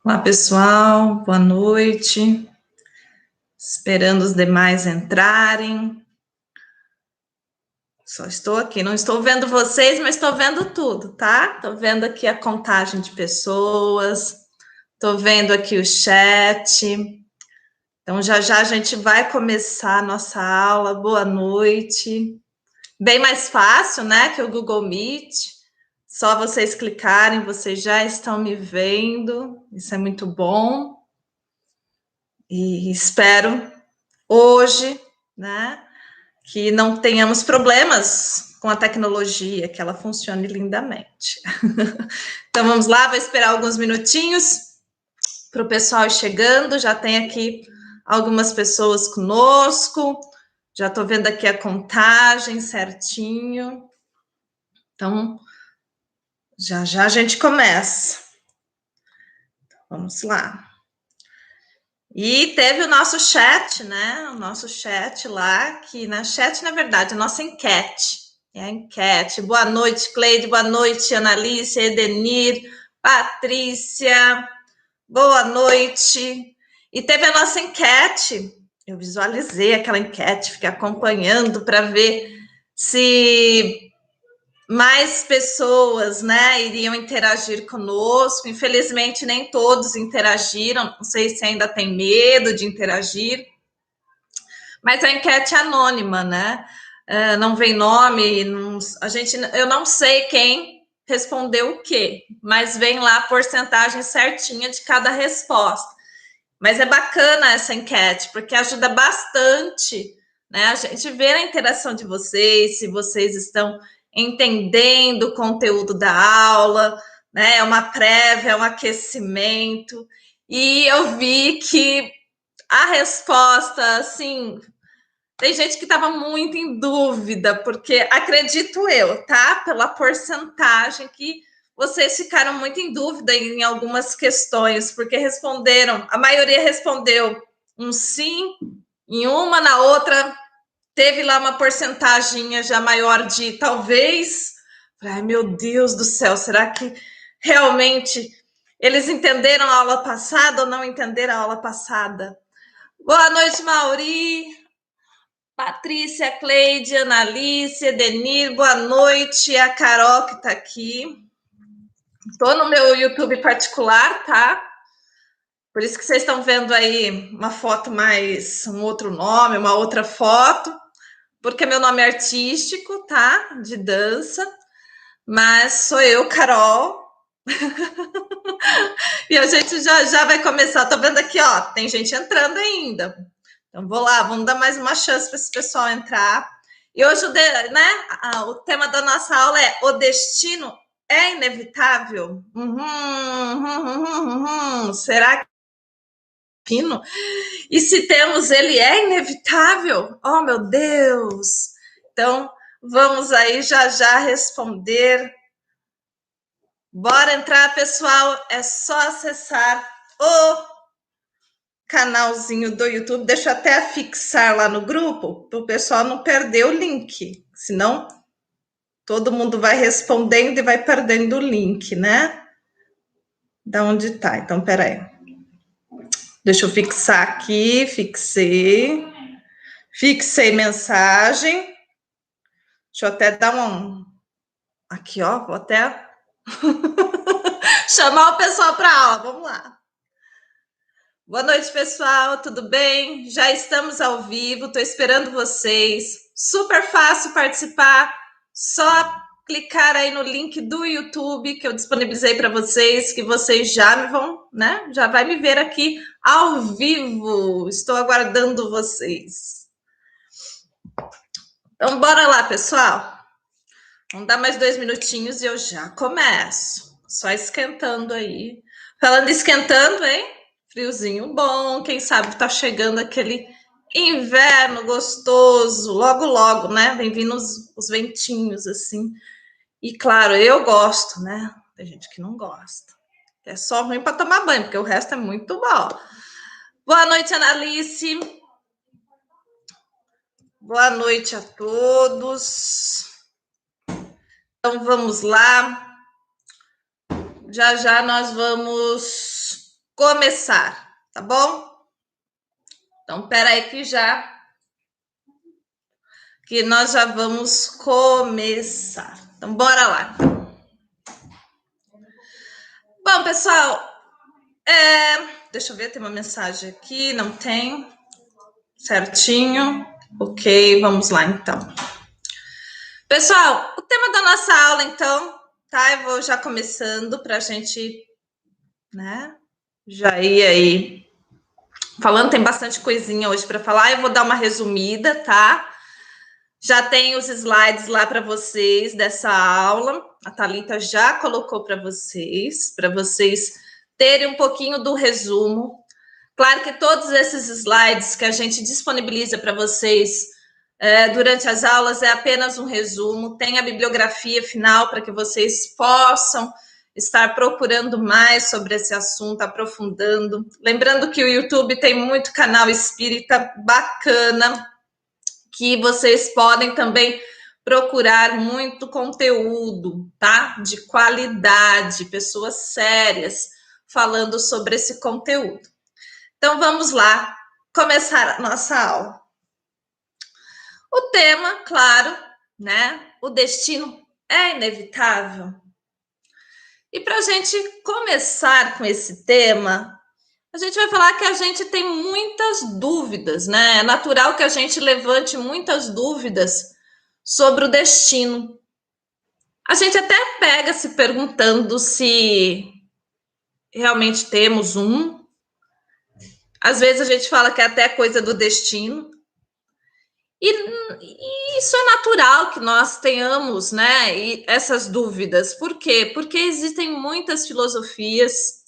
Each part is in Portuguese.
Olá, pessoal, boa noite. Esperando os demais entrarem. Só estou aqui, não estou vendo vocês, mas estou vendo tudo, tá? Estou vendo aqui a contagem de pessoas, estou vendo aqui o chat. Então, já já a gente vai começar a nossa aula. Boa noite. Bem mais fácil, né, que o Google Meet. Só vocês clicarem, vocês já estão me vendo. Isso é muito bom. E espero hoje, né, que não tenhamos problemas com a tecnologia, que ela funcione lindamente. Então vamos lá, vou esperar alguns minutinhos para o pessoal ir chegando. Já tem aqui algumas pessoas conosco. Já estou vendo aqui a contagem certinho. Então, já já a gente começa. Vamos lá. E teve o nosso chat, né? O nosso chat lá, que na chat, na verdade, a nossa enquete. É a enquete. Boa noite, Cleide. Boa noite, Analícia, Edenir, Patrícia. Boa noite. E teve a nossa enquete. Eu visualizei aquela enquete, fiquei acompanhando para ver se mais pessoas, né, iriam interagir conosco. Infelizmente, nem todos interagiram. Não sei se ainda tem medo de interagir. Mas a enquete é anônima, né? Não vem nome, eu não sei quem respondeu o quê, mas vem lá a porcentagem certinha de cada resposta. Mas é bacana essa enquete, porque ajuda bastante, né? A gente ver a interação de vocês, se vocês estão entendendo o conteúdo da aula, né? É uma prévia, é um aquecimento. E eu vi que a resposta, assim, tem gente que estava muito em dúvida, porque acredito eu, tá? Pela porcentagem que vocês ficaram muito em dúvida em algumas questões, porque responderam, a maioria respondeu um sim em uma, na outra teve lá uma porcentagem já maior de talvez. Ai, meu Deus do céu, será que realmente eles entenderam a aula passada ou não entenderam a aula passada? Boa noite, Mauri. Patrícia, Cleide, Analice, Denir, boa noite. A Carol que está aqui. Estou no meu YouTube particular, tá? Por isso que vocês estão vendo aí uma foto mais, um outro nome, uma outra foto, porque meu nome é artístico, tá? De dança, mas sou eu, Carol. E a gente já já vai começar. Tô vendo aqui, ó, tem gente entrando ainda. Então, vou lá, vamos dar mais uma chance para esse pessoal entrar. E hoje, né, o tema da nossa aula é: o destino é inevitável? Será que pino? E se temos ele é inevitável? Oh, meu Deus! Então, vamos aí já já responder. Bora entrar, pessoal. É só acessar o canalzinho do YouTube. Deixa eu até fixar lá no grupo para o pessoal não perder o link, senão todo mundo vai respondendo e vai perdendo o link, né? Da onde tá? Então, peraí. Deixa eu fixar aqui, fixei mensagem. Deixa eu até dar um aqui, ó, vou até chamar o pessoal para aula. Vamos lá. Boa noite, pessoal, tudo bem? Já estamos ao vivo, estou esperando vocês. Super fácil participar, só clicar aí no link do YouTube que eu disponibilizei para vocês, que vocês já vão, né? Já vai me ver aqui ao vivo. Estou aguardando vocês. Então, bora lá, pessoal. Vamos dar mais 2 minutinhos e eu já começo. Só esquentando aí. Falando esquentando, hein? Friozinho bom, quem sabe tá chegando aquele inverno gostoso, logo, logo, né? Vem vindo os ventinhos, assim. E, claro, eu gosto, né? Tem gente que não gosta. É só ruim para tomar banho, porque o resto é muito bom. Boa noite, Analice. Boa noite a todos. Então, vamos lá. Já já nós vamos começar, tá bom? Então, peraí que nós já vamos começar. Então, bora lá. Bom, pessoal, deixa eu ver, tem uma mensagem aqui, não tem? Certinho. Ok, vamos lá, então. Pessoal, o tema da nossa aula, então, tá? Eu vou já começando para a gente, né, já ir aí falando. Tem bastante coisinha hoje para falar. Eu vou dar uma resumida, tá? Já tem os slides lá para vocês dessa aula. A Thalita já colocou para vocês terem um pouquinho do resumo. Claro que todos esses slides que a gente disponibiliza para vocês durante as aulas é apenas um resumo. Tem a bibliografia final para que vocês possam estar procurando mais sobre esse assunto, aprofundando. Lembrando que o YouTube tem muito canal espírita bacana, que vocês podem também procurar muito conteúdo, tá? De qualidade, pessoas sérias falando sobre esse conteúdo. Então, vamos lá começar a nossa aula. O tema, claro, né? O destino é inevitável. E para a gente começar com esse tema, a gente vai falar que a gente tem muitas dúvidas, né? É natural que a gente levante muitas dúvidas sobre o destino. A gente até pega se perguntando se realmente temos um. Às vezes a gente fala que é até coisa do destino. E isso é natural que nós tenhamos, né? E essas dúvidas. Por quê? Porque existem muitas filosofias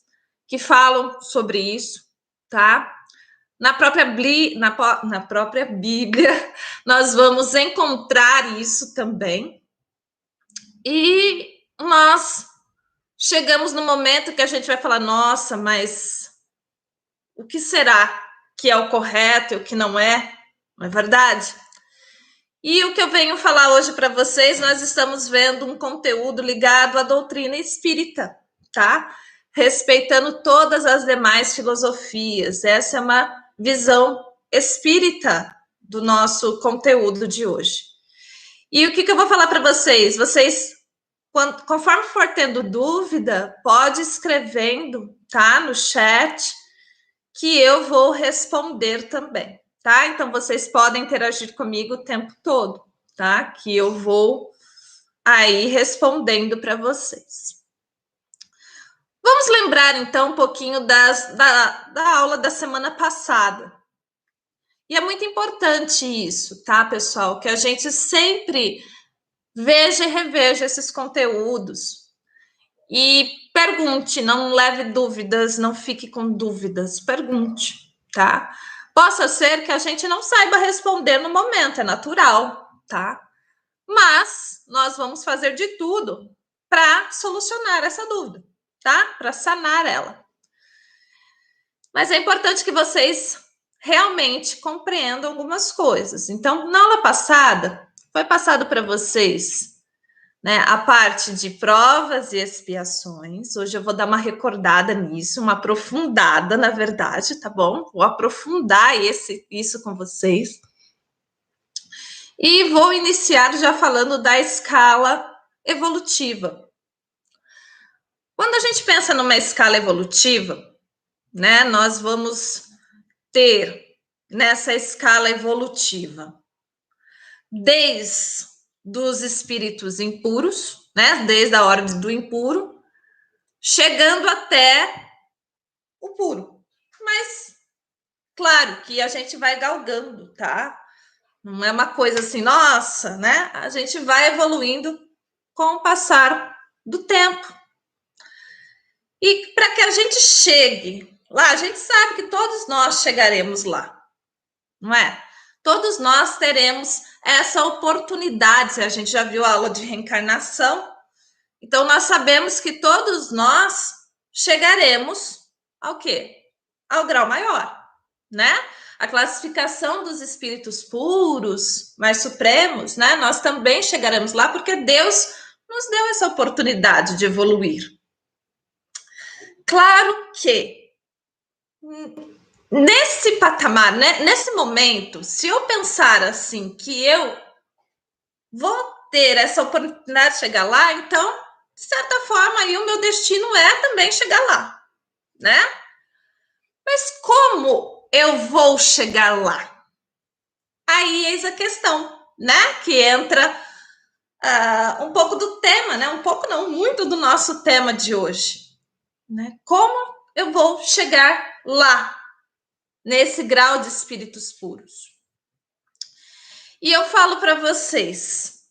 que falam sobre isso, tá? Na própria Bíblia, nós vamos encontrar isso também. E nós chegamos no momento que a gente vai falar: nossa, mas o que será que é o correto e o que não é? Não é verdade? E o que eu venho falar hoje para vocês, nós estamos vendo um conteúdo ligado à doutrina espírita, tá? Respeitando todas as demais filosofias. Essa é uma visão espírita do nosso conteúdo de hoje. E o que eu vou falar para vocês? Vocês, conforme for tendo dúvida, pode escrevendo, tá? No chat, que eu vou responder também. Tá? Então, vocês podem interagir comigo o tempo todo, tá? Que eu vou aí respondendo para vocês. Vamos lembrar, então, um pouquinho da aula da semana passada. E é muito importante isso, tá, pessoal? Que a gente sempre veja e reveja esses conteúdos. E pergunte, não leve dúvidas, não fique com dúvidas, pergunte, tá? Possa ser que a gente não saiba responder no momento, é natural, tá? Mas nós vamos fazer de tudo para solucionar essa dúvida, tá? Para sanar ela. Mas é importante que vocês realmente compreendam algumas coisas. Então, na aula passada, foi passado para vocês, né, a parte de provas e expiações. Hoje eu vou dar uma recordada nisso, uma aprofundada, na verdade, tá bom? Vou aprofundar isso com vocês. E vou iniciar já falando da escala evolutiva. Quando a gente pensa numa escala evolutiva, né, nós vamos ter nessa escala evolutiva desde dos espíritos impuros, né, desde a ordem do impuro, chegando até o puro. Mas, claro que a gente vai galgando, tá? Não é uma coisa assim, nossa, né? A gente vai evoluindo com o passar do tempo. E para que a gente chegue lá, a gente sabe que todos nós chegaremos lá, não é? Todos nós teremos essa oportunidade. A gente já viu a aula de reencarnação, então nós sabemos que todos nós chegaremos ao quê? Ao grau maior, né? A classificação dos espíritos puros, mais supremos, né? Nós também chegaremos lá porque Deus nos deu essa oportunidade de evoluir. Claro que nesse patamar, né, nesse momento, se eu pensar assim, que eu vou ter essa oportunidade de chegar lá, então, de certa forma, aí o meu destino é também chegar lá, né? Mas como eu vou chegar lá? Aí eis a questão, né? Que entra um pouco do tema, né? Um pouco não, muito do nosso tema de hoje, né? Como eu vou chegar lá, nesse grau de espíritos puros? E eu falo para vocês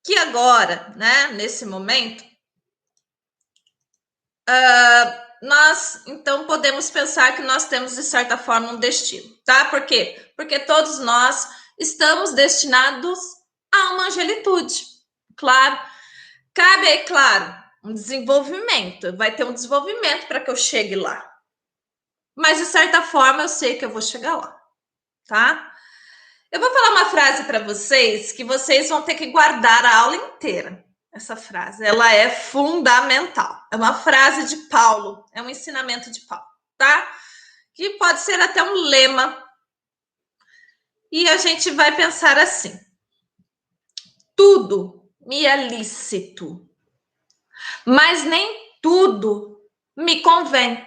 que agora, né, nesse momento, nós então podemos pensar que nós temos de certa forma um destino, tá? Por quê? Porque todos nós estamos destinados a uma angelitude. Claro, cabe aí, claro, um desenvolvimento, vai ter um desenvolvimento para que eu chegue lá. Mas de certa forma eu sei que eu vou chegar lá, tá? Eu vou falar uma frase para vocês que vocês vão ter que guardar a aula inteira. Essa frase, ela é fundamental. É uma frase de Paulo, é um ensinamento de Paulo, tá? Que pode ser até um lema. E a gente vai pensar assim: tudo me é lícito, mas nem tudo me convém.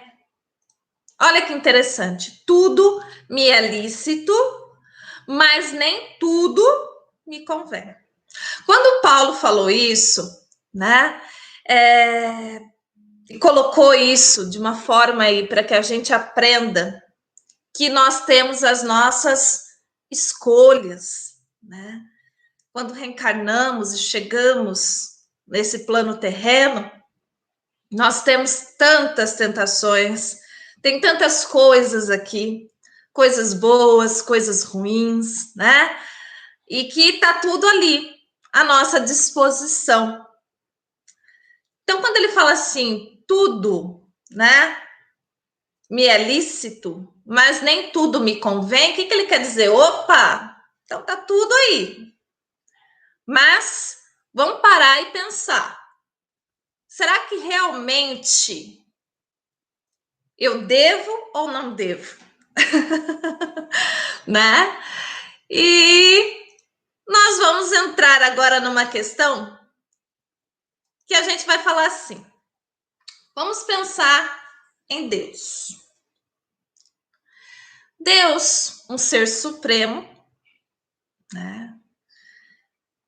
Olha que interessante. Tudo me é lícito, mas nem tudo me convém. Quando Paulo falou isso, né, colocou isso de uma forma aí para que a gente aprenda que nós temos as nossas escolhas, né? Quando reencarnamos e chegamos nesse plano terreno, nós temos tantas tentações, tem tantas coisas aqui, coisas boas, coisas ruins, né? E que tá tudo ali à nossa disposição. Então, quando ele fala assim, tudo, né, me é lícito, mas nem tudo me convém, o que ele quer dizer? Opa, então tá tudo aí. Mas vamos parar e pensar. Será que realmente eu devo ou não devo? Né? E nós vamos entrar agora numa questão que a gente vai falar assim. Vamos pensar em Deus. Deus, um ser supremo, né,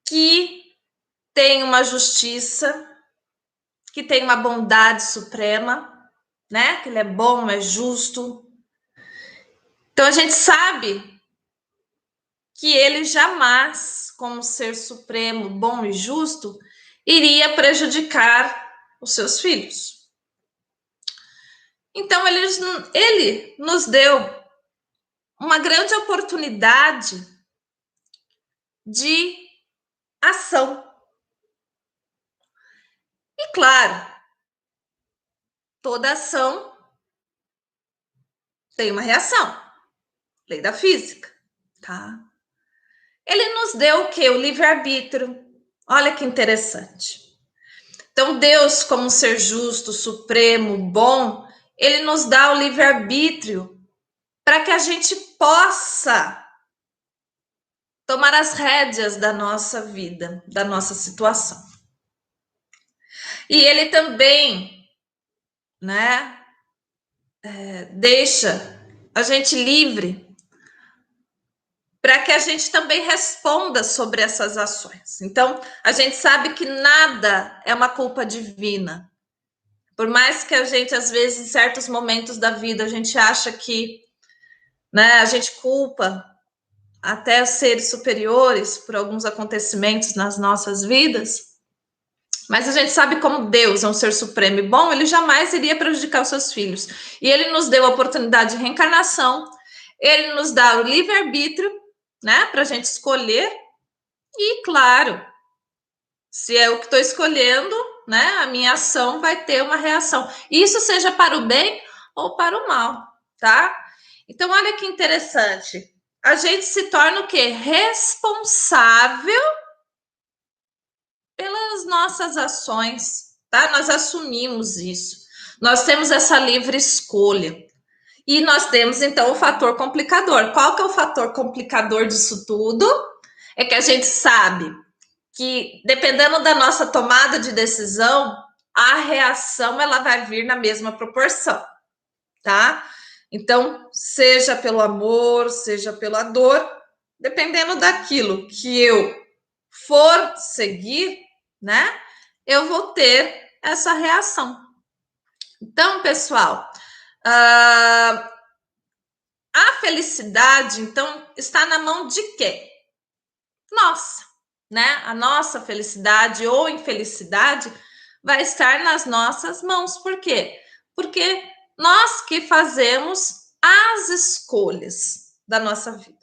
que tem uma justiça, que tem uma bondade suprema, né, que ele é bom, é justo. Então a gente sabe que ele jamais, como ser supremo, bom e justo, iria prejudicar os seus filhos. Então ele nos deu uma grande oportunidade de ação. E claro, toda ação tem uma reação. Lei da física, tá? Ele nos deu o quê? O livre-arbítrio. Olha que interessante. Então, Deus, como um ser justo, supremo, bom, ele nos dá o livre-arbítrio para que a gente possa tomar as rédeas da nossa vida, da nossa situação. E ele também, né, deixa a gente livre para que a gente também responda sobre essas ações. Então, a gente sabe que nada é uma culpa divina. Por mais que a gente, às vezes, em certos momentos da vida, a gente acha que, né, a gente culpa até os seres superiores por alguns acontecimentos nas nossas vidas, mas a gente sabe como Deus é um ser supremo e bom, ele jamais iria prejudicar os seus filhos. E ele nos deu a oportunidade de reencarnação, ele nos dá o livre-arbítrio, né, para a gente escolher, e claro, se é o que estou escolhendo, né, a minha ação vai ter uma reação. Isso seja para o bem ou para o mal, tá? Então, olha que interessante. A gente se torna o quê? Responsável pelas nossas ações, tá? Nós assumimos isso. Nós temos essa livre escolha. E nós temos, então, o fator complicador. Qual que é o fator complicador disso tudo? É que a gente sabe que, dependendo da nossa tomada de decisão, a reação ela vai vir na mesma proporção, tá? Então, seja pelo amor, seja pela dor, dependendo daquilo que eu for seguir, né? Eu vou ter essa reação. Então, pessoal, a felicidade, então, está na mão de quem? Nossa, né? A nossa felicidade ou infelicidade vai estar nas nossas mãos. Por quê? Porque nós que fazemos as escolhas da nossa vida.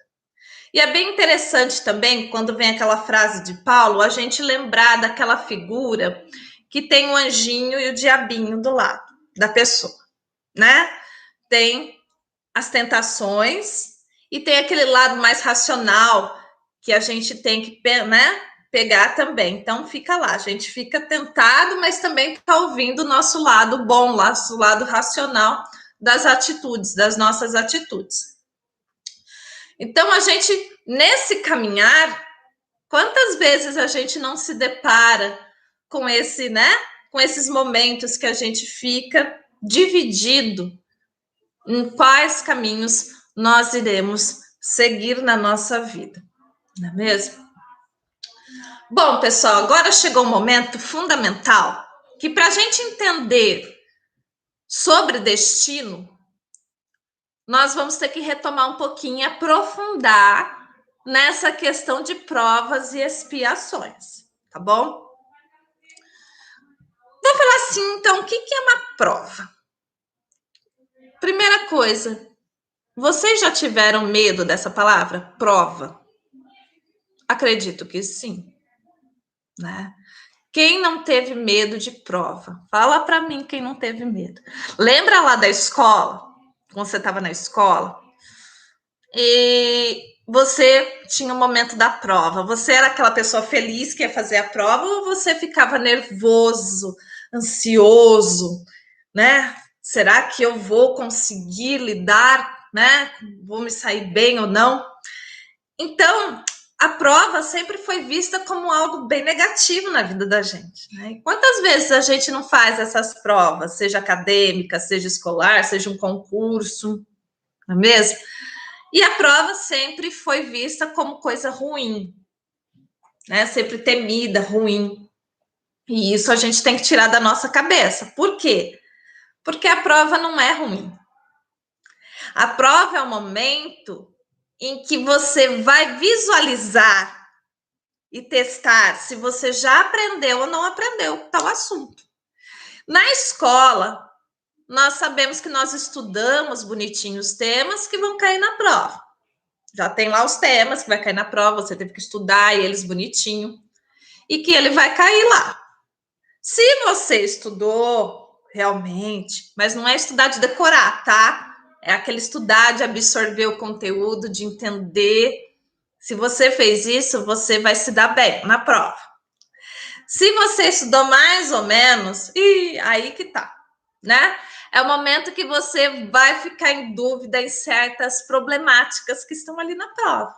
E é bem interessante também, quando vem aquela frase de Paulo, a gente lembrar daquela figura que tem o anjinho e o diabinho do lado da pessoa, né? Tem as tentações e tem aquele lado mais racional que a gente tem que, né, pegar também. Então fica lá, a gente fica tentado, mas também está ouvindo o nosso lado bom, nosso lado racional das atitudes, das nossas atitudes. Então a gente, nesse caminhar, quantas vezes a gente não se depara com esse, né, com esses momentos que a gente fica dividido em quais caminhos nós iremos seguir na nossa vida, não é mesmo? Bom, pessoal, agora chegou um momento fundamental que, para a gente entender sobre destino, nós vamos ter que retomar um pouquinho e aprofundar nessa questão de provas e expiações, tá bom? Vou falar assim, então, o que é uma prova? Primeira coisa, vocês já tiveram medo dessa palavra? Prova. Acredito que sim, né? Quem não teve medo de prova? Fala para mim quem não teve medo. Lembra lá da escola? Quando você estava na escola? E você tinha o momento da prova. Você era aquela pessoa feliz que ia fazer a prova ou você ficava nervoso, ansioso, né? Será que eu vou conseguir lidar, né? Vou me sair bem ou não? Então, a prova sempre foi vista como algo bem negativo na vida da gente, né? E quantas vezes a gente não faz essas provas, seja acadêmica, seja escolar, seja um concurso, não é mesmo? E a prova sempre foi vista como coisa ruim, né? Sempre temida, ruim. E isso a gente tem que tirar da nossa cabeça. Por quê? Porque a prova não é ruim. A prova é o momento em que você vai visualizar e testar se você já aprendeu ou não aprendeu tal assunto. Na escola, nós sabemos que nós estudamos bonitinho os temas que vão cair na prova. Já tem lá os temas que vai cair na prova, você teve que estudar eles bonitinho e que ele vai cair lá. Se você estudou realmente, mas não é estudar de decorar, tá? É aquele estudar de absorver o conteúdo, de entender. Se você fez isso, você vai se dar bem na prova. Se você estudou mais ou menos, e aí que tá, né? É o momento que você vai ficar em dúvida em certas problemáticas que estão ali na prova.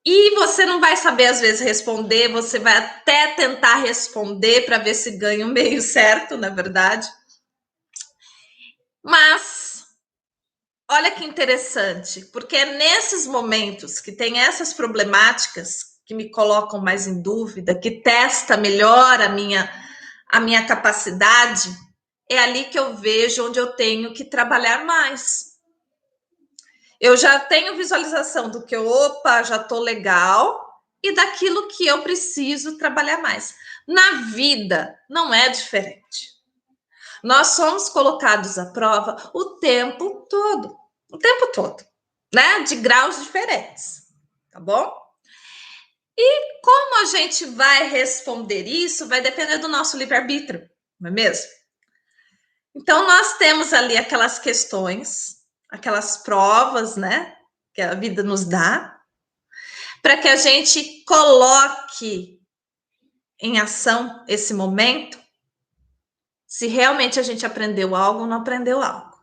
E você não vai saber, às vezes, responder, você vai até tentar responder para ver se ganha o meio certo, na verdade. Mas, olha que interessante, porque é nesses momentos que tem essas problemáticas que me colocam mais em dúvida, que testa melhor a minha capacidade, é ali que eu vejo onde eu tenho que trabalhar mais. Eu já tenho visualização do que opa, já estou legal, e daquilo que eu preciso trabalhar mais. Na vida não é diferente. Nós somos colocados à prova o tempo todo, né? De graus diferentes, tá bom? E como a gente vai responder isso vai depender do nosso livre-arbítrio, não é mesmo? Então, nós temos ali aquelas questões, aquelas provas, né? Que a vida nos dá, para que a gente coloque em ação esse momento, se realmente a gente aprendeu algo ou não aprendeu algo.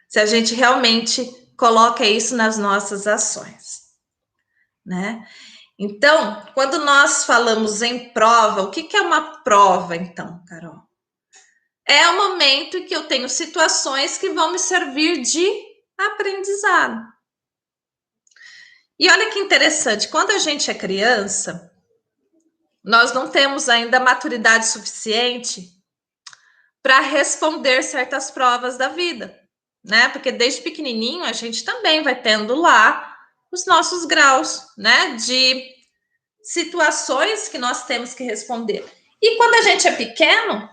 Se a gente realmente coloca isso nas nossas ações, né? Então, quando nós falamos em prova, o que é uma prova, então, Carol? É o momento em que eu tenho situações que vão me servir de aprendizado. E olha que interessante, quando a gente é criança, nós não temos ainda maturidade suficiente para responder certas provas da vida, né? Porque desde pequenininho a gente também vai tendo lá os nossos graus, né, de situações que nós temos que responder. E quando a gente é pequeno,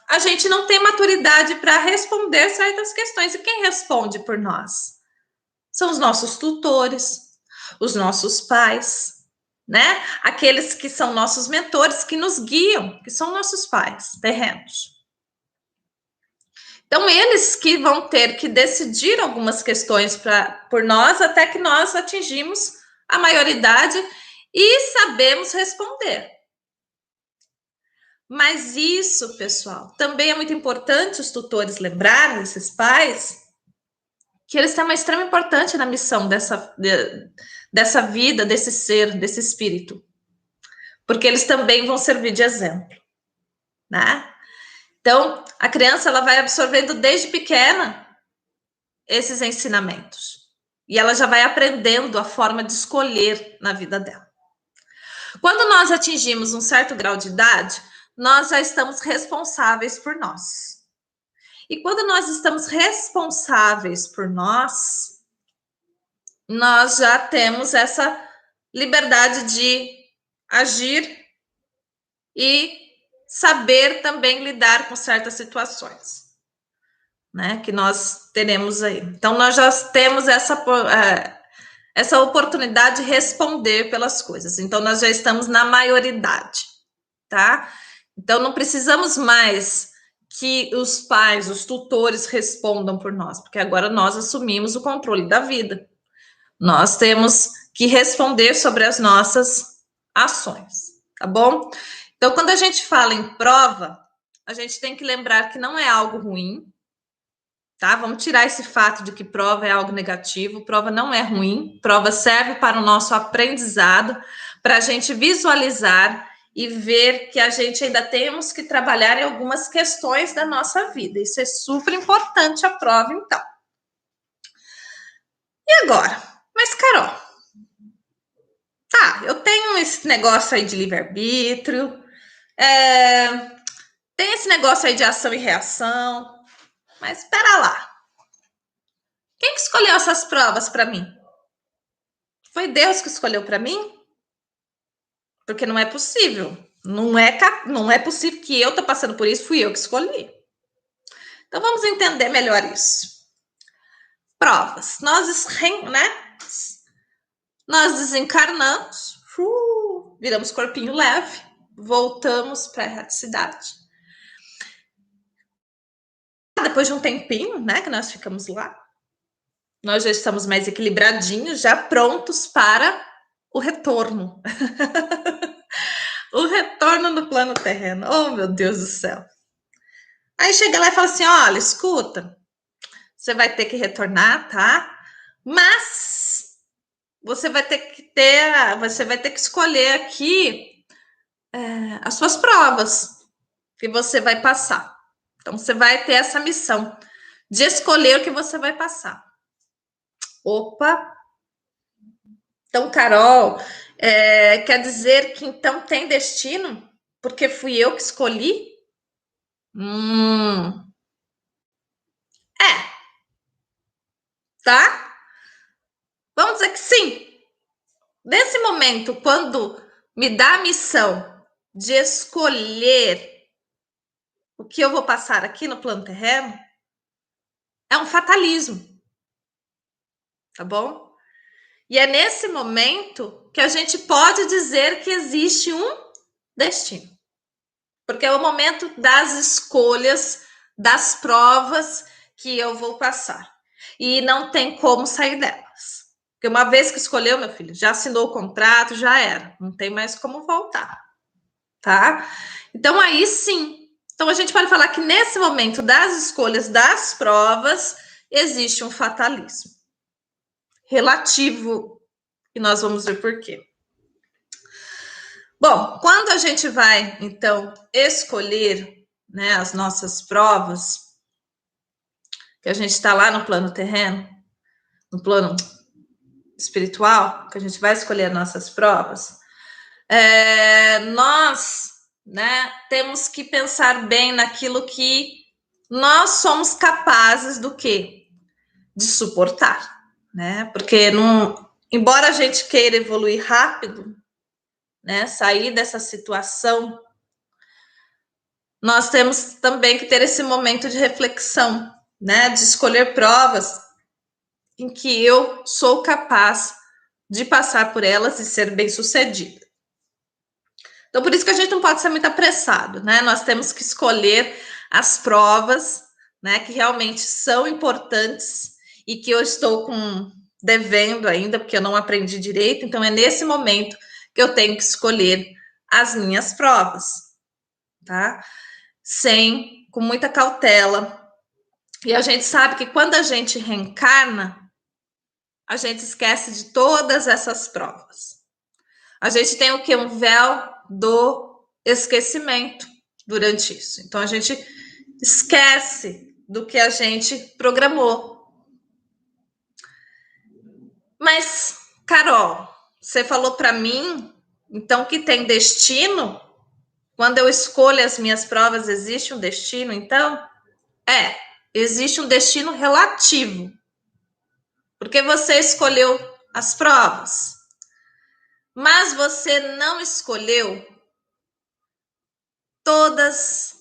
a gente não tem maturidade para responder certas questões. E quem responde por nós? São os nossos tutores, os nossos pais, né? Aqueles que são nossos mentores, que nos guiam, que são nossos pais terrenos. Então, eles que vão ter que decidir algumas questões por nós até que nós atingimos a maioridade e sabemos responder. Mas isso, pessoal, também é muito importante os tutores lembrarem, esses pais, que eles têm uma extrema importância na missão dessa vida, desse ser, desse espírito. Porque eles também vão servir de exemplo, né? Então, a criança ela vai absorvendo desde pequena esses ensinamentos. E ela já vai aprendendo a forma de escolher na vida dela. Quando nós atingimos um certo grau de idade, nós já estamos responsáveis por nós. E quando nós estamos responsáveis por nós, nós já temos essa liberdade de agir e saber também lidar com certas situações, né, que nós teremos aí. Então, nós já temos essa oportunidade de responder pelas coisas. Então, nós já estamos na maioridade, tá? Então, não precisamos mais que os pais, os tutores respondam por nós, porque agora nós assumimos o controle da vida. Nós temos que responder sobre as nossas ações, tá bom? Então, quando a gente fala em prova, a gente tem que lembrar que não é algo ruim, tá? Vamos tirar esse fato de que prova é algo negativo. Prova não é ruim. Prova serve para o nosso aprendizado, para a gente visualizar e ver que a gente ainda temos que trabalhar em algumas questões da nossa vida. Isso é super importante, a prova, então. E agora? Mas, Carol, tá, eu tenho esse negócio aí de livre-arbítrio, tem esse negócio aí de ação e reação, mas espera lá. Quem que escolheu essas provas para mim? Foi Deus que escolheu para mim? Porque não é possível. Não é possível que eu tô passando por isso, fui eu que escolhi. Então vamos entender melhor isso. Provas. Nós desencarnamos, viramos corpinho leve, voltamos para a erraticidade. Depois de um tempinho, né, que nós ficamos lá, nós já estamos mais equilibradinhos, já prontos para o retorno. O retorno no plano terreno. Oh, meu Deus do céu. Aí chega lá e fala assim, olha, escuta, você vai ter que retornar, tá? Mas você vai ter que escolher aqui as suas provas que você vai passar. Então, você vai ter essa missão de escolher o que você vai passar. Opa! Então, Carol, quer dizer que então tem destino? Porque fui eu que escolhi? Tá? Vamos dizer que sim. Nesse momento, quando me dá a missão de escolher o que eu vou passar aqui no plano terreno, é um fatalismo. Tá bom? E é nesse momento que a gente pode dizer que existe um destino. Porque é o momento das escolhas, das provas que eu vou passar. E não tem como sair delas. Porque uma vez que escolheu, meu filho, já assinou o contrato, já era. Não tem mais como voltar. Tá? Então, aí sim. Então, a gente pode falar que nesse momento das escolhas, das provas, existe um fatalismo relativo, e nós vamos ver por quê. Bom, quando a gente vai, então, escolher, né, as nossas provas, que a gente está lá no plano terreno, no plano espiritual, que a gente vai escolher as nossas provas, nós, né, temos que pensar bem naquilo que nós somos capazes do quê? De suportar, né? Porque embora a gente queira evoluir rápido, né, sair dessa situação, nós temos também que ter esse momento de reflexão, né, de escolher provas em que eu sou capaz de passar por elas e ser bem-sucedida. Então, por isso que a gente não pode ser muito apressado, né? Nós temos que escolher as provas, né, que realmente são importantes e que eu estou devendo ainda, porque eu não aprendi direito. Então, é nesse momento que eu tenho que escolher as minhas provas, tá? Com muita cautela. E a gente sabe que quando a gente reencarna, a gente esquece de todas essas provas. A gente tem o quê? Um véu do esquecimento durante isso. Então, a gente esquece do que a gente programou. Mas, Carol, você falou para mim, então, que tem destino? Quando eu escolho as minhas provas, existe um destino, então? Existe um destino relativo. Porque você escolheu as provas. Mas você não escolheu todos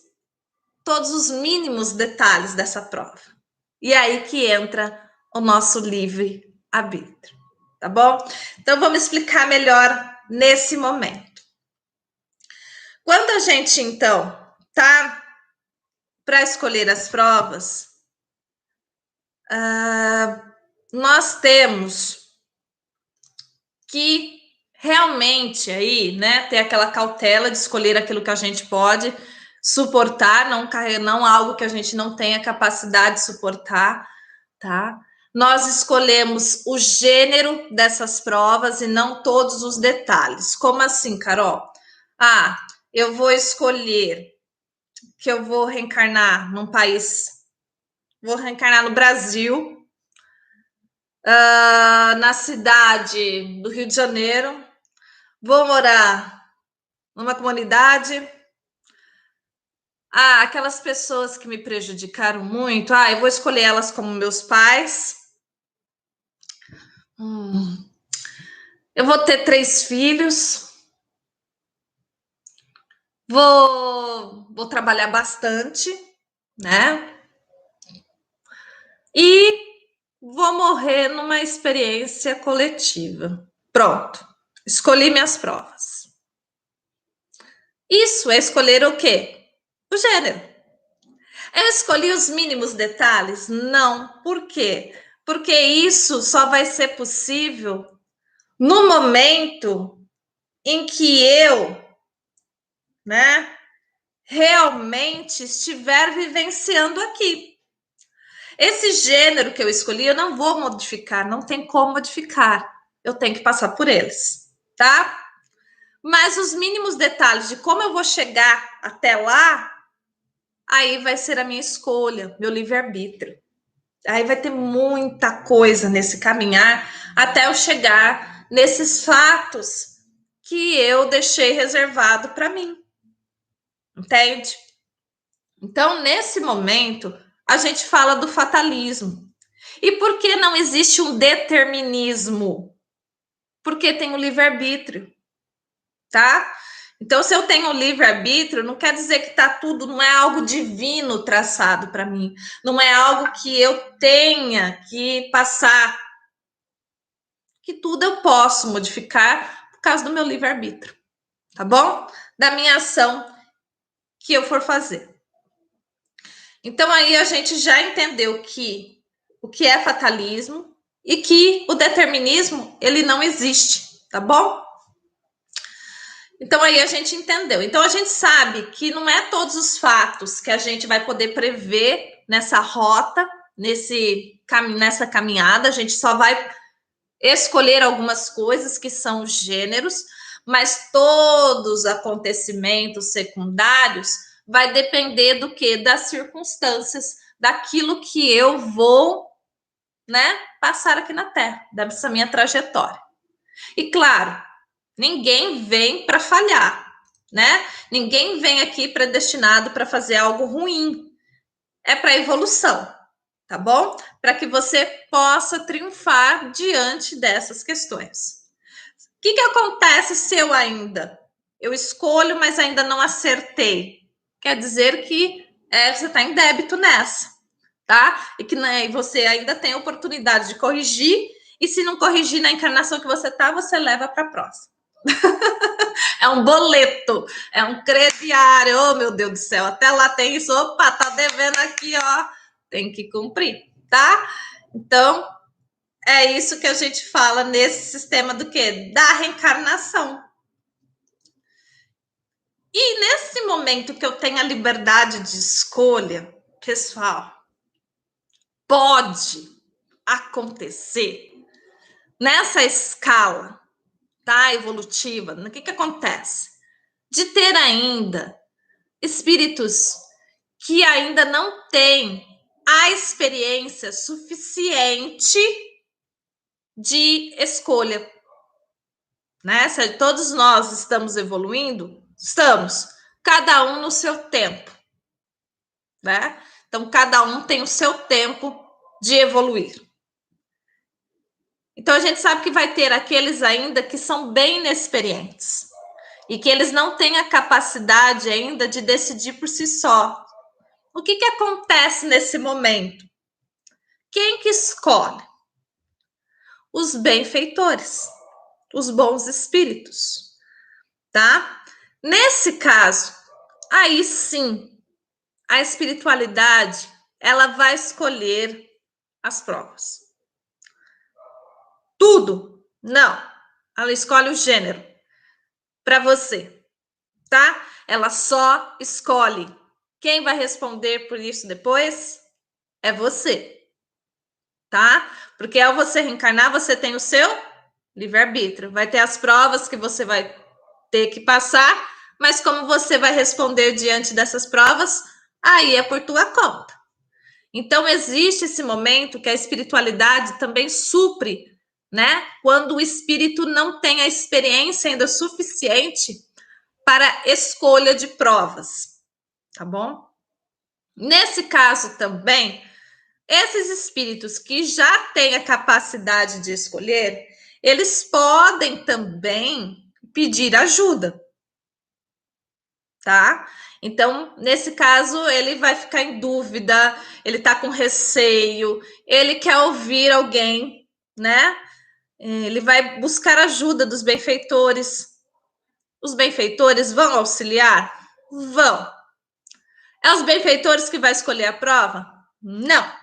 os mínimos detalhes dessa prova. E aí que entra o nosso livre-arbítrio, tá bom? Então, vamos explicar melhor nesse momento. Quando a gente, então, tá para escolher as provas, nós temos que realmente aí, né, ter aquela cautela de escolher aquilo que a gente pode suportar, não algo que a gente não tenha capacidade de suportar, tá? Nós escolhemos o gênero dessas provas e não todos os detalhes. Como assim, Carol? Eu vou escolher que eu vou reencarnar num país, vou reencarnar no Brasil, na cidade do Rio de Janeiro, vou morar numa comunidade. Aquelas pessoas que me prejudicaram muito, eu vou escolher elas como meus pais. Eu vou ter 3 filhos. Vou trabalhar bastante, né? E vou morrer numa experiência coletiva. Pronto. Escolhi minhas provas. Isso é escolher o quê? O gênero. Eu escolhi os mínimos detalhes? Não. Por quê? Porque isso só vai ser possível no momento em que eu, né, realmente estiver vivenciando aqui. Esse gênero que eu escolhi, eu não vou modificar, não tem como modificar. Eu tenho que passar por eles, tá? Mas os mínimos detalhes de como eu vou chegar até lá, aí vai ser a minha escolha, meu livre-arbítrio. Aí vai ter muita coisa nesse caminhar até eu chegar nesses fatos que eu deixei reservado para mim. Entende? Então, nesse momento, a gente fala do fatalismo. E por que não existe um determinismo? Porque tem o livre-arbítrio, tá? Então, se eu tenho livre-arbítrio, não quer dizer que tá tudo, não é algo divino traçado para mim, não é algo que eu tenha que passar, que tudo eu posso modificar por causa do meu livre-arbítrio, tá bom? Da minha ação que eu for fazer. Então, aí a gente já entendeu que o que é fatalismo e que o determinismo, ele não existe, tá bom? Então, aí a gente entendeu. Então, a gente sabe que não é todos os fatos que a gente vai poder prever nessa rota, nessa caminhada, a gente só vai escolher algumas coisas que são gêneros, mas todos os acontecimentos secundários vai depender do quê? Das circunstâncias, daquilo que eu vou, né, passar aqui na Terra, dessa minha trajetória. E claro, ninguém vem para falhar, né? Ninguém vem aqui predestinado para fazer algo ruim. É para evolução, tá bom? Para que você possa triunfar diante dessas questões. O que acontece se eu escolho, mas ainda não acertei? Quer dizer que você está em débito nessa, tá? E que, né, você ainda tem a oportunidade de corrigir, e se não corrigir na encarnação que você está, você leva para a próxima. É um boleto, é um crediário, oh meu Deus do céu, até lá tem isso, opa, tá devendo aqui, ó, tem que cumprir, tá? Então, é isso que a gente fala nesse sistema do quê? Da reencarnação. E nesse momento que eu tenho a liberdade de escolha, pessoal, pode acontecer nessa escala, tá, evolutiva, o que acontece? De ter ainda espíritos que ainda não têm a experiência suficiente de escolha, né? Se todos nós estamos evoluindo, estamos, cada um no seu tempo, né? Então, cada um tem o seu tempo de evoluir. Então, a gente sabe que vai ter aqueles ainda que são bem inexperientes e que eles não têm a capacidade ainda de decidir por si só. O que acontece nesse momento? Quem que escolhe? Os benfeitores, os bons espíritos, tá? Nesse caso, aí sim, a espiritualidade, ela vai escolher as provas. Tudo? Não. Ela escolhe o gênero para você, tá? Ela só escolhe. Quem vai responder por isso depois é você, tá? Porque ao você reencarnar, você tem o seu livre-arbítrio. Vai ter as provas que você vai ter que passar, mas como você vai responder diante dessas provas, aí é por tua conta. Então, existe esse momento que a espiritualidade também supre, né? Quando o espírito não tem a experiência ainda suficiente para escolha de provas, tá bom? Nesse caso também, esses espíritos que já têm a capacidade de escolher, eles podem também pedir ajuda, tá? Então, nesse caso, ele vai ficar em dúvida, ele tá com receio, ele quer ouvir alguém, né? Ele vai buscar ajuda dos benfeitores. Os benfeitores vão auxiliar? Vão. É os benfeitores que vai escolher a prova? Não.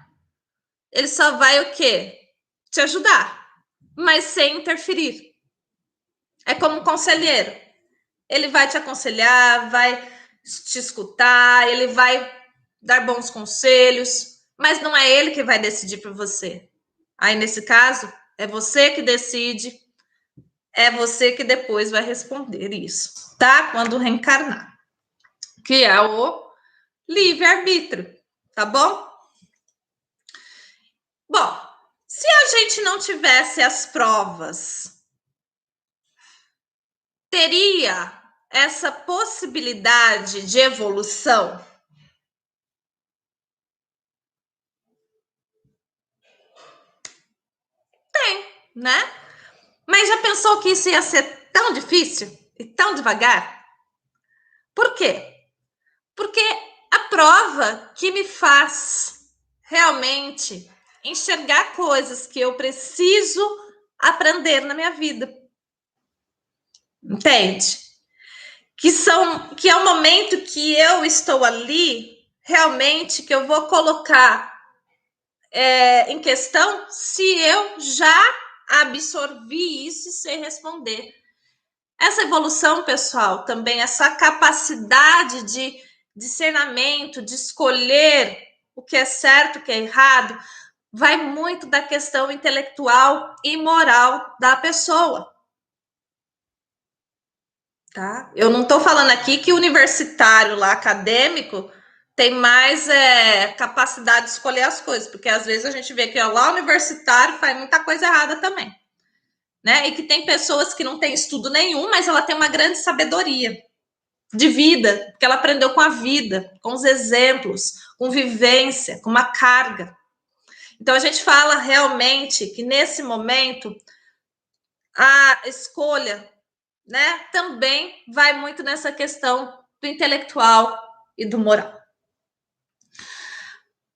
Ele só vai o quê? Te ajudar, mas sem interferir. É como um conselheiro. Ele vai te aconselhar, vai te escutar, ele vai dar bons conselhos, mas não é ele que vai decidir por você. Aí, nesse caso, é você que decide, é você que depois vai responder isso, tá? Quando reencarnar, que é o livre-arbítrio, tá bom? Bom, se a gente não tivesse as provas, teria essa possibilidade de evolução? Tem, né? Mas já pensou que isso ia ser tão difícil e tão devagar? Por quê? Porque a prova que me faz realmente enxergar coisas que eu preciso aprender na minha vida. Entende? Que é o momento que eu estou ali, realmente, que eu vou colocar em questão se eu já absorvi isso e sei responder. Essa evolução, pessoal, também essa capacidade de discernimento, de escolher o que é certo, o que é errado, vai muito da questão intelectual e moral da pessoa. Tá? Eu não estou falando aqui que o universitário lá, acadêmico, tem mais capacidade de escolher as coisas, porque às vezes a gente vê que lá o universitário faz muita coisa errada também. Né? E que tem pessoas que não têm estudo nenhum, mas ela tem uma grande sabedoria de vida, que ela aprendeu com a vida, com os exemplos, com vivência, com uma carga. Então a gente fala realmente que nesse momento a escolha, né, também vai muito nessa questão do intelectual e do moral.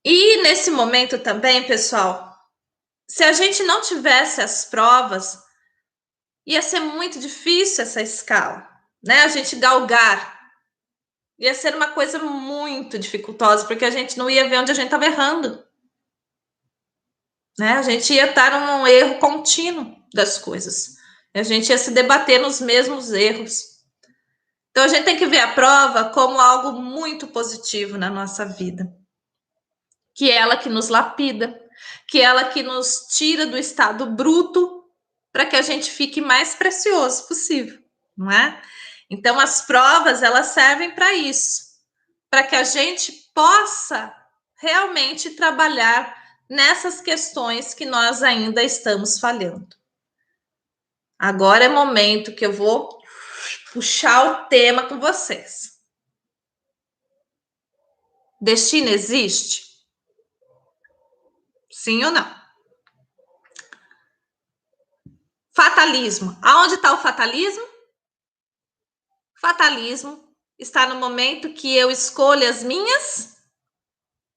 E nesse momento também, pessoal, se a gente não tivesse as provas, ia ser muito difícil essa escala, né? A gente galgar. Ia ser uma coisa muito dificultosa, porque a gente não ia ver onde a gente estava errando. Né? A gente ia estar num erro contínuo das coisas. A gente ia se debater nos mesmos erros. Então, a gente tem que ver a prova como algo muito positivo na nossa vida. Que é ela que nos lapida, que é ela que nos tira do estado bruto para que a gente fique mais precioso possível, não é? Então, as provas, elas servem para isso, para que a gente possa realmente trabalhar nessas questões que nós ainda estamos falhando. Agora é momento que eu vou puxar o tema com vocês. Destino existe? Sim ou não? Fatalismo. Aonde está o fatalismo? Fatalismo está no momento que eu escolho as minhas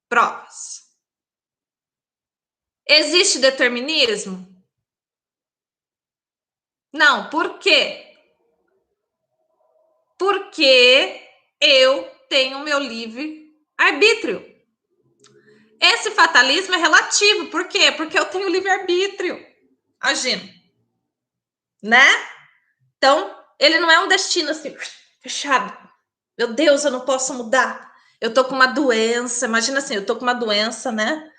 provas. Existe determinismo? Não. Por quê? Porque eu tenho meu livre arbítrio. Esse fatalismo é relativo. Por quê? Porque eu tenho livre arbítrio agindo, né? Então, ele não é um destino assim, fechado. Meu Deus, eu não posso mudar. Eu tô com uma doença. Imagina assim, eu tô com uma doença, né?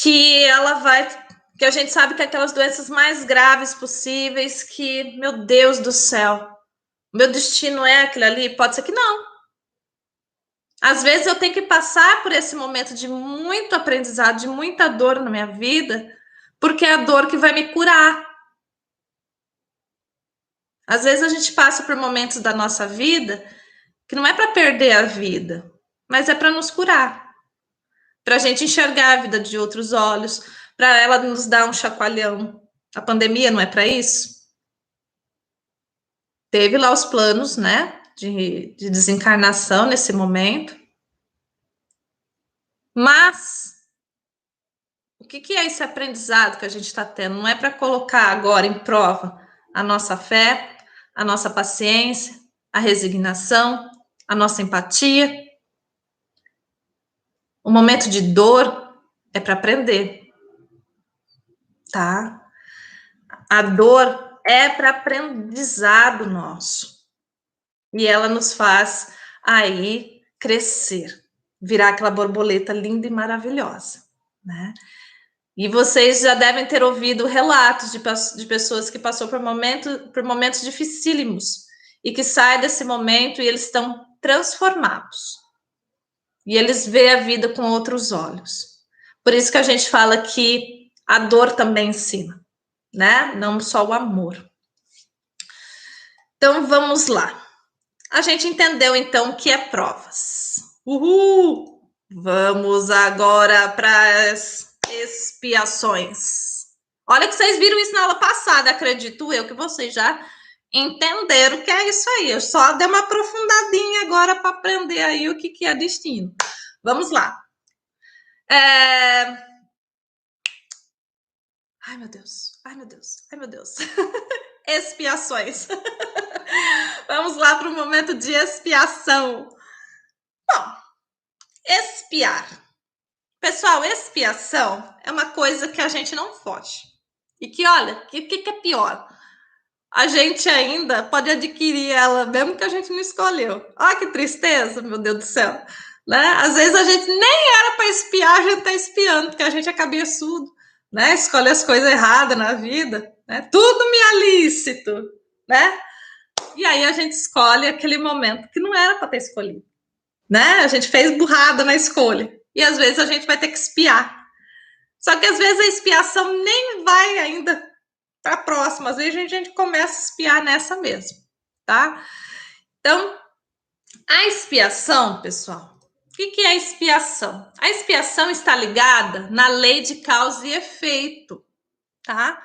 Que ela vai, que a gente sabe que é aquelas doenças mais graves possíveis, que, meu Deus do céu, meu destino é aquele ali? Pode ser que não. Às vezes eu tenho que passar por esse momento de muito aprendizado, de muita dor na minha vida, porque é a dor que vai me curar. Às vezes a gente passa por momentos da nossa vida que não é para perder a vida, mas é para nos curar, para a gente enxergar a vida de outros olhos, para ela nos dar um chacoalhão. A pandemia não é para isso? Teve lá os planos, né, de desencarnação nesse momento, mas o que é esse aprendizado que a gente está tendo? Não é para colocar agora em prova a nossa fé, a nossa paciência, a resignação, a nossa empatia. O momento de dor é para aprender, tá? A dor é para aprendizado nosso. E ela nos faz aí crescer, virar aquela borboleta linda e maravilhosa, né? E vocês já devem ter ouvido relatos de pessoas que passou por momentos dificílimos e que saem desse momento e eles estão transformados. E eles veem a vida com outros olhos. Por isso que a gente fala que a dor também ensina, né? Não só o amor. Então, vamos lá. A gente entendeu, então, o que é provas. Uhul! Vamos agora para as expiações. Olha que vocês viram isso na aula passada, acredito eu, que vocês já entenderam o que é isso aí. Eu só dei uma aprofundadinha agora para aprender aí o que é destino. Vamos lá. Ai, meu Deus. Ai, meu Deus. Ai, meu Deus. Expiações. Vamos lá para o momento de expiação. Bom, expiar. Pessoal, expiação é uma coisa que a gente não foge. E que, olha, o que é pior? A gente ainda pode adquirir ela, mesmo que a gente não escolheu. Olha que tristeza, meu Deus do céu. né? Às vezes a gente nem era para espiar, a gente está espiando, porque a gente é cabeçudo, né? Escolhe as coisas erradas na vida, né? Tudo me é lícito, né? E aí a gente escolhe aquele momento que não era para ter escolhido, né? A gente fez burrada na escolha. E às vezes a gente vai ter que espiar. Só que às vezes a expiação nem vai ainda para a próxima. Às vezes a gente começa a espiar nessa mesmo, tá? Então, a expiação, pessoal, o que é a expiação? A expiação está ligada na lei de causa e efeito, tá?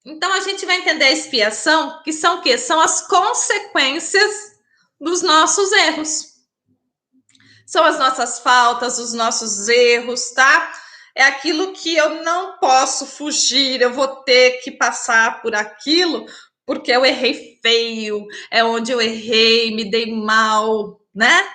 Então, a gente vai entender a expiação, que são o quê? São as consequências dos nossos erros. São as nossas faltas, os nossos erros, tá? É aquilo que eu não posso fugir, eu vou ter que passar por aquilo, porque eu errei feio, é onde eu errei, me dei mal, né?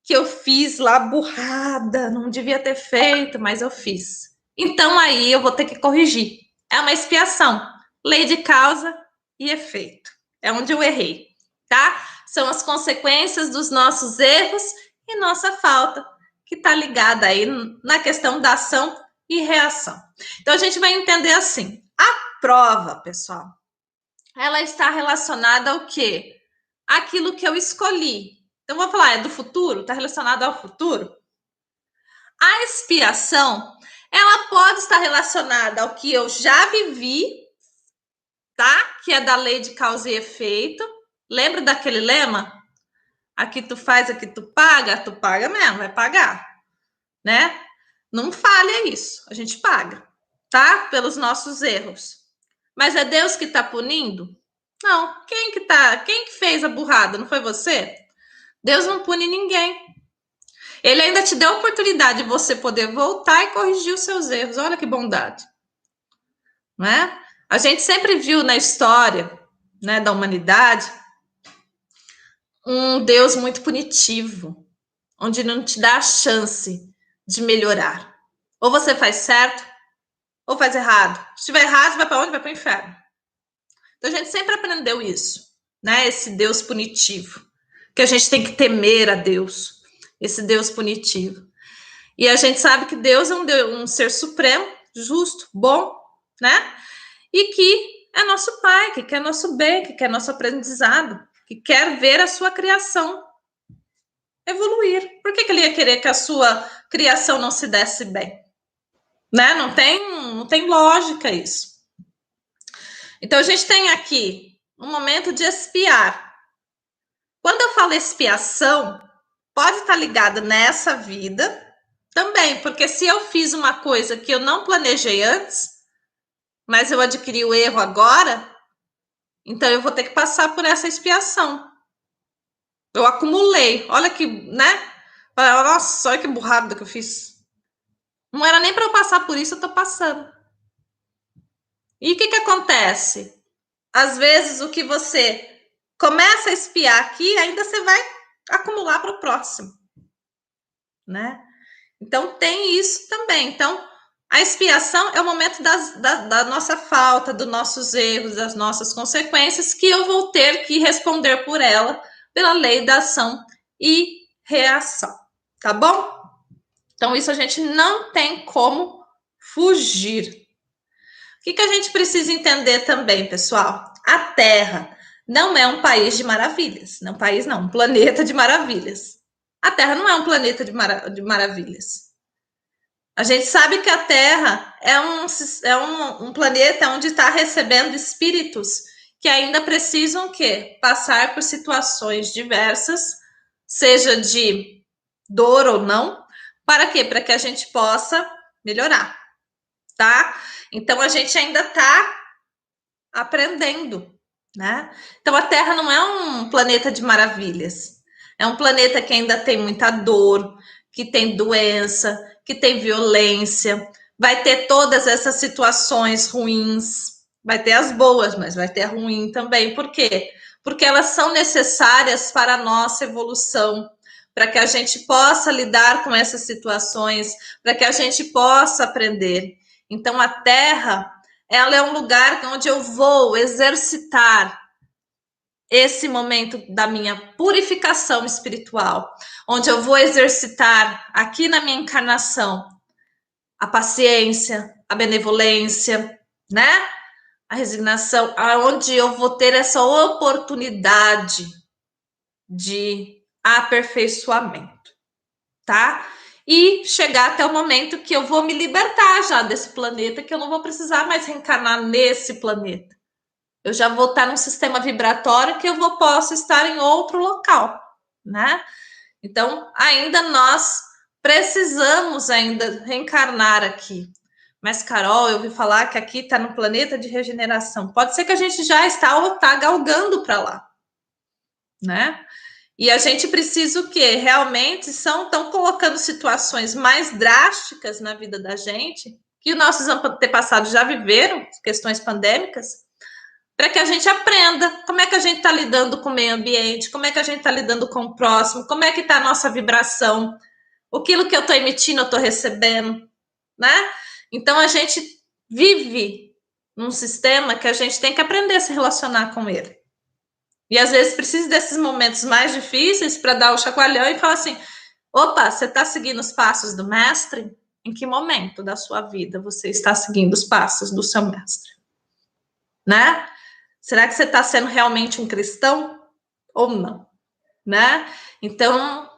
Que eu fiz lá burrada, não devia ter feito, mas eu fiz. Então aí eu vou ter que corrigir. É uma expiação. Lei de causa e efeito. É onde eu errei, tá? São as consequências dos nossos erros e nossa falta, que está ligada aí na questão da ação e reação. Então a gente vai entender assim: a prova, pessoal, ela está relacionada ao quê? Aquilo que eu escolhi. Então, vou falar, é do futuro? Está relacionado ao futuro? A expiação, ela pode estar relacionada ao que eu já vivi, tá? Que é da lei de causa e efeito. Lembra daquele lema? Aqui tu faz, aqui tu paga mesmo, vai pagar, né? Não falha isso, a gente paga, tá? Pelos nossos erros. Mas é Deus que está punindo? Não. Quem que fez a burrada? Não foi você? Deus não pune ninguém. Ele ainda te deu a oportunidade de você poder voltar e corrigir os seus erros. Olha que bondade, né? A gente sempre viu na história, né, da humanidade um Deus muito punitivo, onde não te dá a chance de melhorar. Ou você faz certo, ou faz errado. Se estiver errado, vai para onde? Vai para o inferno. Então a gente sempre aprendeu isso, né? Esse Deus punitivo, que a gente tem que temer a Deus, esse Deus punitivo. E a gente sabe que Deus é um ser supremo, justo, bom, né? E que é nosso Pai, que quer nosso bem, que quer nosso aprendizado, que quer ver a sua criação evoluir. Por que ele ia querer que a sua criação não se desse bem? Né? Não tem lógica isso. Então a gente tem aqui um momento de expiar. Quando eu falo expiação, pode estar ligado nessa vida também, porque se eu fiz uma coisa que eu não planejei antes, mas eu adquiri o erro agora, então eu vou ter que passar por essa expiação. Eu acumulei, olha que, né? Nossa, olha que burrada que eu fiz. Não era nem para eu passar por isso, eu tô passando. E o que acontece? Às vezes o que você começa a espiar aqui, ainda você vai acumular para o próximo, né? Então tem isso também. Então a expiação é o momento da nossa falta, dos nossos erros, das nossas consequências, que eu vou ter que responder por ela, pela lei da ação e reação, tá bom? Então isso a gente não tem como fugir. O que a gente precisa entender também, pessoal? A Terra não é um país de maravilhas. Não, país não, um planeta de maravilhas. A Terra não é um planeta de maravilhas. A gente sabe que a Terra é um planeta onde está recebendo espíritos que ainda precisam o quê? Passar por situações diversas, seja de dor ou não, para quê? Para que a gente possa melhorar, tá? Então a gente ainda está aprendendo, né? Então a Terra não é um planeta de maravilhas. É um planeta que ainda tem muita dor, que tem doença, que tem violência, vai ter todas essas situações ruins, vai ter as boas, mas vai ter a ruim também. Por quê? Porque elas são necessárias para a nossa evolução, para que a gente possa lidar com essas situações, para que a gente possa aprender. Então a Terra, ela é um lugar onde eu vou exercitar esse momento da minha purificação espiritual, onde eu vou exercitar aqui na minha encarnação a paciência, a benevolência, né? A resignação, aonde eu vou ter essa oportunidade de aperfeiçoamento, tá? E chegar até o momento que eu vou me libertar já desse planeta, que eu não vou precisar mais reencarnar nesse planeta. Eu já vou estar num sistema vibratório que posso estar em outro local, né? Então, ainda nós precisamos ainda reencarnar aqui. Mas, Carol, eu ouvi falar que aqui está no planeta de regeneração. Pode ser que a gente já está ou está galgando para lá, né? E a gente precisa o quê? Realmente estão colocando situações mais drásticas na vida da gente, que os nossos antepassados já viveram, questões pandêmicas, para que a gente aprenda como é que a gente está lidando com o meio ambiente, como é que a gente está lidando com o próximo, como é que está a nossa vibração, aquilo que eu estou emitindo, eu estou recebendo, né? Então, a gente vive num sistema que a gente tem que aprender a se relacionar com ele. E, às vezes, precisa desses momentos mais difíceis para dar o chacoalhão e falar assim, opa, você está seguindo os passos do mestre? Em que momento da sua vida você está seguindo os passos do seu mestre? Né? Será que você está sendo realmente um cristão ou não? Né? Então,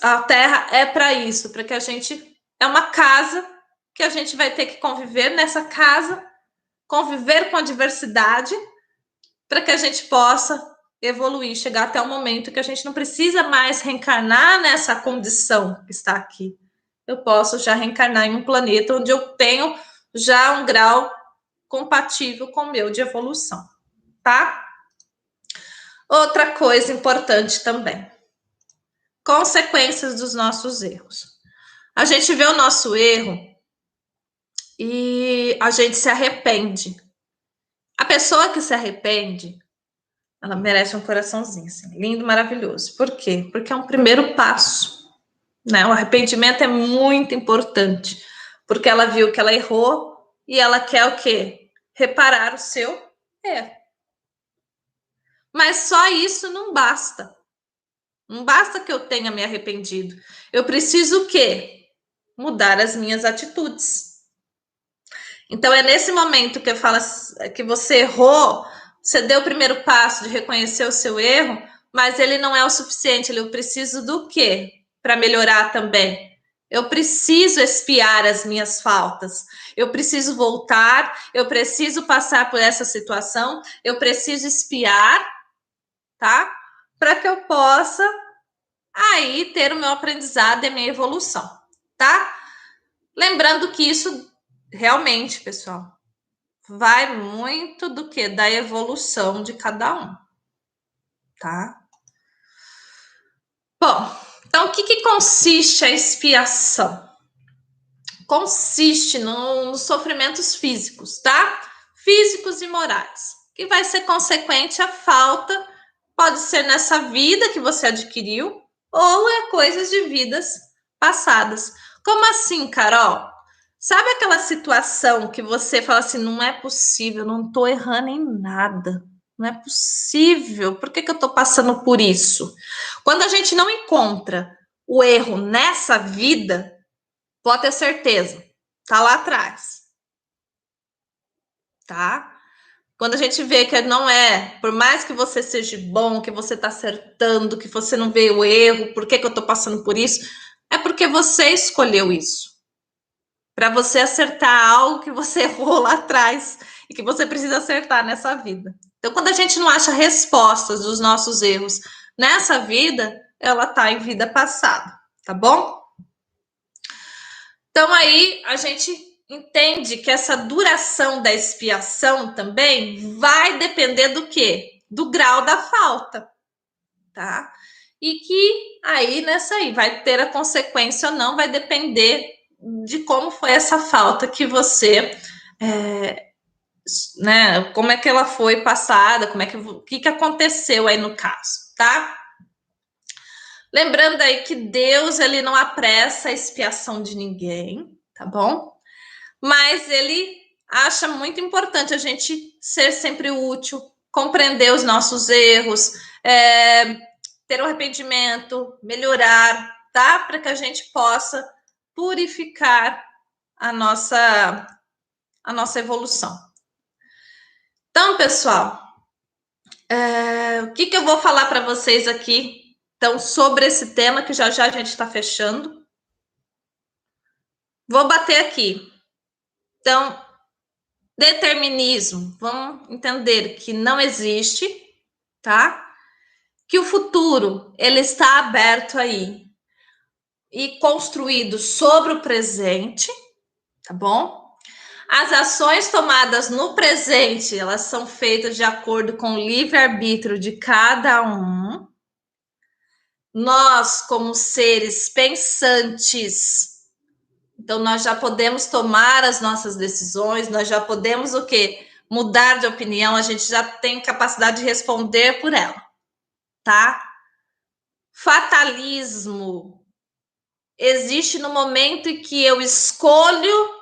a Terra é para isso, para que a gente... É uma casa que a gente vai ter que conviver nessa casa, conviver com a diversidade, para que a gente possa evoluir, chegar até o momento que a gente não precisa mais reencarnar nessa condição que está aqui. Eu posso já reencarnar em um planeta onde eu tenho já um grau compatível com o meu de evolução, tá? Outra coisa importante também. Consequências dos nossos erros. A gente vê o nosso erro e a gente se arrepende. A pessoa que se arrepende, ela merece um coraçãozinho, assim, lindo, maravilhoso. Por quê? Porque é um primeiro passo, né? O arrependimento é muito importante, porque ela viu que ela errou e ela quer o quê? Reparar o seu erro. Mas só isso não basta. Não basta que eu tenha me arrependido. Eu preciso o quê? Mudar as minhas atitudes. Então, é nesse momento que eu falo que você errou, você deu o primeiro passo de reconhecer o seu erro, mas ele não é o suficiente. Eu preciso do quê? Para melhorar também. Eu preciso expiar as minhas faltas. Eu preciso voltar, eu preciso passar por essa situação, eu preciso expiar, tá? Para que eu possa aí ter o meu aprendizado e a minha evolução, tá? Lembrando que isso realmente, pessoal, vai muito do que? Da evolução de cada um, tá? Bom, então o que consiste a expiação? Consiste nos sofrimentos físicos, tá? Físicos e morais, que vai ser consequente à falta, pode ser nessa vida que você adquiriu, ou é coisas de vidas passadas. Como assim, Carol? Sabe aquela situação que você fala assim, não é possível, não estou errando em nada. Não é possível. Por que eu estou passando por isso? Quando a gente não encontra o erro nessa vida, pode ter certeza, tá lá atrás. Tá? Quando a gente vê que não é, por mais que você seja bom, que você está acertando, que você não vê o erro, por que eu estou passando por isso? É porque você escolheu isso. Para você acertar algo que você errou lá atrás e que você precisa acertar nessa vida. Então, quando a gente não acha respostas dos nossos erros nessa vida, ela está em vida passada, tá bom? Então, aí a gente entende que essa duração da expiação também vai depender do quê? Do grau da falta, tá? E que aí, nessa aí, vai ter a consequência ou não, vai depender de como foi essa falta que você, né? Como é que ela foi passada, como é que o que aconteceu aí no caso, tá? Lembrando aí que Deus ele não apressa a expiação de ninguém, tá bom? Mas ele acha muito importante a gente ser sempre útil, compreender os nossos erros, ter o arrependimento, melhorar, tá? Para que a gente possa purificar a nossa evolução. Então, pessoal, o que eu vou falar para vocês aqui, então, sobre esse tema, que já a gente está fechando. Vou bater aqui. Então, determinismo, vamos entender que não existe, tá? Que o futuro, ele está aberto aí e construído sobre o presente, tá bom? As ações tomadas no presente, elas são feitas de acordo com o livre-arbítrio de cada um. Nós, como seres pensantes, então nós já podemos tomar as nossas decisões, nós já podemos o quê? Mudar de opinião, a gente já tem capacidade de responder por ela, tá? Fatalismo existe no momento em que eu escolho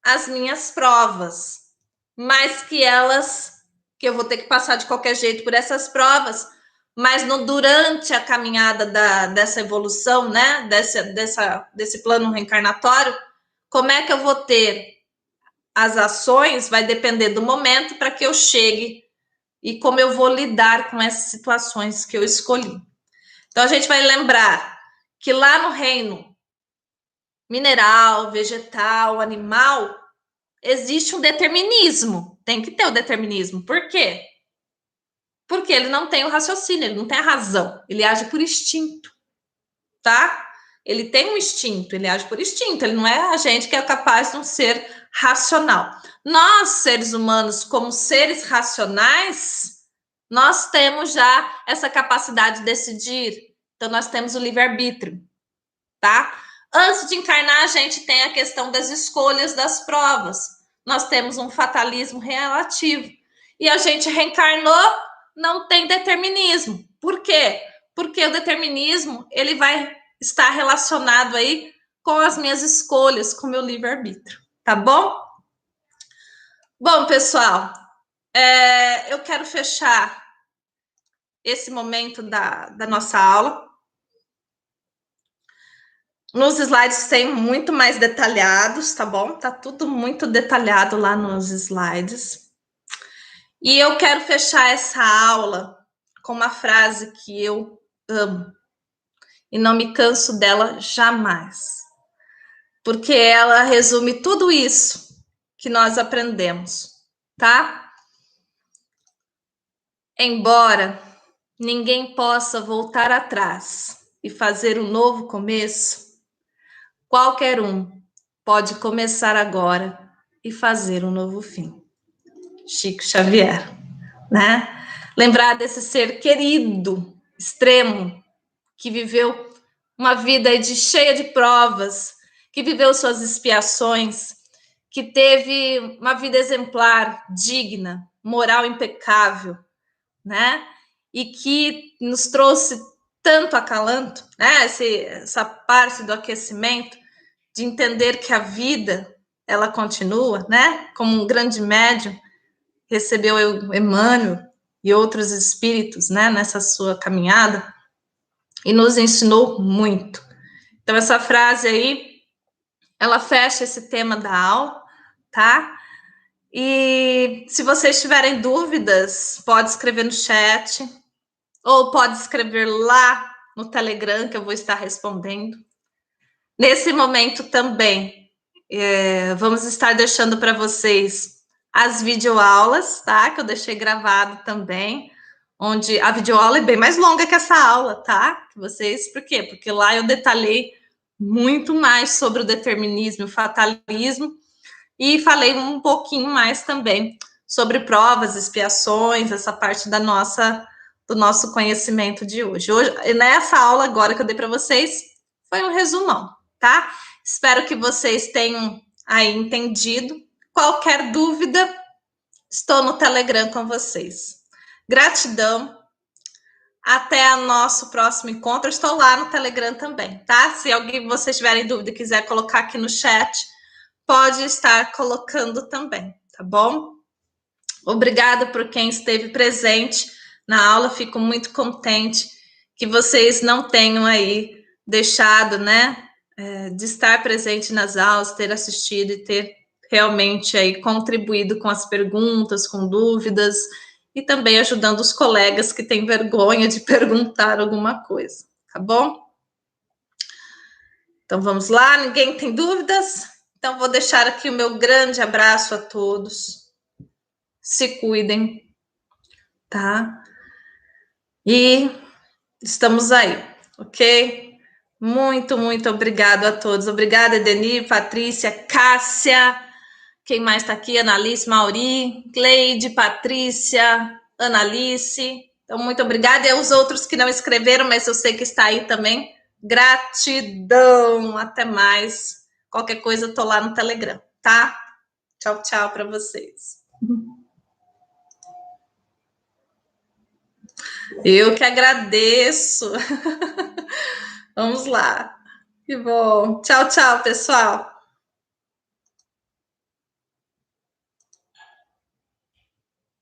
as minhas provas, mas que eu vou ter que passar de qualquer jeito por essas provas, mas durante a caminhada dessa evolução, né, desse plano reencarnatório, como é que eu vou ter as ações, vai depender do momento para que eu chegue e como eu vou lidar com essas situações que eu escolhi. Então, a gente vai lembrar que lá no reino mineral, vegetal, animal, existe um determinismo. Tem que ter o determinismo. Por quê? Porque ele não tem o raciocínio, ele não tem a razão. Ele age por instinto, tá? Ele tem um instinto, ele age por instinto. Ele não é a gente que é capaz de um ser racional. Nós, seres humanos, como seres racionais, nós temos já essa capacidade de decidir. Então, nós temos o livre-arbítrio, tá? Antes de encarnar, a gente tem a questão das escolhas das provas. Nós temos um fatalismo relativo. E a gente reencarnou, não tem determinismo. Por quê? Porque o determinismo, ele vai estar relacionado aí com as minhas escolhas, com o meu livre-arbítrio. Tá bom? Bom, pessoal, eu quero fechar esse momento da nossa aula. Nos slides tem muito mais detalhados, tá bom? Tá tudo muito detalhado lá nos slides. E eu quero fechar essa aula com uma frase que eu amo e não me canso dela jamais, porque ela resume tudo isso que nós aprendemos, tá? Embora ninguém possa voltar atrás e fazer um novo começo, qualquer um pode começar agora e fazer um novo fim. Chico Xavier, né? Lembrar desse ser querido, extremo, que viveu uma vida cheia de provas, que viveu suas expiações, que teve uma vida exemplar, digna, moral impecável, né? E que nos trouxe tanto acalanto, né? Essa parte do aquecimento, de entender que a vida, ela continua, né? Como um grande médium, recebeu Emmanuel e outros espíritos, né? Nessa sua caminhada, e nos ensinou muito. Então, essa frase aí, ela fecha esse tema da aula, tá? E se vocês tiverem dúvidas, pode escrever no chat, ou pode escrever lá no Telegram, que eu vou estar respondendo. Nesse momento também, vamos estar deixando para vocês as videoaulas, tá? Que eu deixei gravado também, onde a videoaula é bem mais longa que essa aula, tá? Por quê? Porque lá eu detalhei muito mais sobre o determinismo, o fatalismo, e falei um pouquinho mais também sobre provas, expiações, essa parte do nosso conhecimento de hoje. Nessa aula agora que eu dei para vocês, foi um resumão, tá? Espero que vocês tenham aí entendido. Qualquer dúvida, estou no Telegram com vocês. Gratidão. Até o nosso próximo encontro. Eu estou lá no Telegram também, tá? Se vocês tiverem dúvida e quiser colocar aqui no chat, pode estar colocando também, tá bom? Obrigada por quem esteve presente na aula. Fico muito contente que vocês não tenham aí deixado, né, de estar presente nas aulas, ter assistido e ter realmente aí contribuído com as perguntas, com dúvidas e também ajudando os colegas que têm vergonha de perguntar alguma coisa, tá bom? Então vamos lá, ninguém tem dúvidas? Então vou deixar aqui o meu grande abraço a todos. Se cuidem, tá? E estamos aí, ok? Muito, muito obrigado a todos. Obrigada, Edenir, Patrícia, Cássia. Quem mais está aqui? Analice, Mauri, Cleide, Patrícia, Analice. Então, muito obrigada. E aos outros que não escreveram, mas eu sei que está aí também. Gratidão. Até mais. Qualquer coisa, eu tô lá no Telegram, tá? Tchau, tchau para vocês. Eu que agradeço. Vamos lá. Que bom. Tchau, tchau, pessoal.